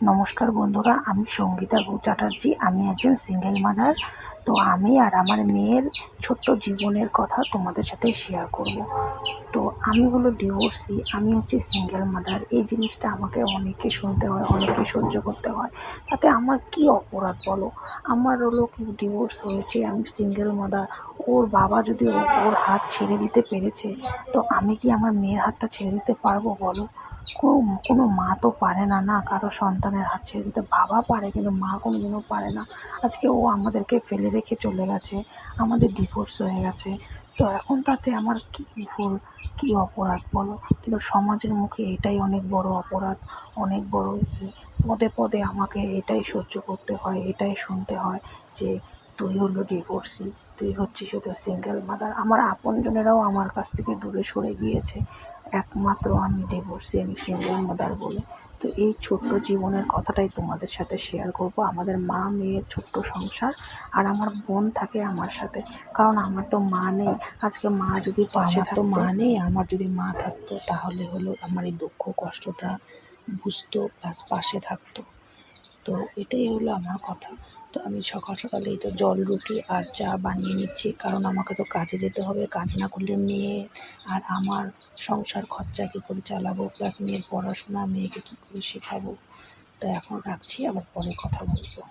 নমস্কার বন্ধুরা, আমি সঙ্গীতা চ্যাটার্জি। আমি একজন সিঙ্গেল মাদার। তো আমি আর আমার মেয়ের ছোট্ট জীবনের কথা তোমাদের সাথে শেয়ার করব। তো আমি হলো ডিভোর্সি, আমি হচ্ছে সিঙ্গেল মাদার। এই জিনিসটা আমাকে অনেকে শুনতে হয়, অনেকে সহ্য করতে হয়। তাতে আমার কি অপরাধ বলো? আমার হলো কি ডিভোর্স হয়েছে, আমি সিঙ্গেল মাদার। ওর বাবা যদি ওর হাত ছেড়ে দিতে পেরেছে, তো আমি কি আমার মেয়ের হাতটা ছেড়ে দিতে পারবো বলো? কোনো মা তো পারে না না কারো সন্তানের হাত ছেড়ে দিতে। বাবা পারে, কিন্তু মা কোনোদিনও পারে না। আজকে ও আমাদেরকে ফেলে রেখে চলে গেছে, আমাদের ডিভোর্স হয়ে গেছে। তো এখন তাতে আমার কী ভুল, কী অপরাধ বলো? কিন্তু সমাজের মুখে এটাই অনেক বড় অপরাধ, অনেক বড় পদে পদে আমাকে এটাই সহ্য করতে হয়, এটাই শুনতে হয় যে তুই হলো ডিভোর্সি, তুই হচ্ছিস হলো সিঙ্গেল মাদার। আমার আপনজনেরাও আমার কাছ থেকে দূরে সরে গিয়েছে, একমাত্র আমি ডিভোর্সি, আমি সিঙ্গেল মাদার বলে। তো এই ছোট্ট জীবনের কথাটাই তোমাদের সাথে শেয়ার করব। আমাদের মা মেয়ের ছোট্ট সংসার, আর আমার বোন থাকে আমার সাথে, কারণ আমার তো মা নেই। আজকে মা যদি পাশে থাকতো, মা নেই, আমার যদি মা থাকতো তাহলে হলো আমার এই দুঃখ কষ্টটা বুঝতো, প্লাস পাশে থাকতো। তো এটাই হলো আমার কথা। তো আমি সকাল সকালে এই তো জল রুটি আর চা বানিয়ে নিচ্ছি, কারণ আমাকে তো কাজে যেতে হবে। কাজ না করলে মেয়ে আর আমার সংসার খরচা কী করে চালাবো, প্লাস মেয়ের পড়াশোনা, মেয়েকে কী করে শেখাবো। তো এখন রাখছি, আবার পরে কথা বলবো।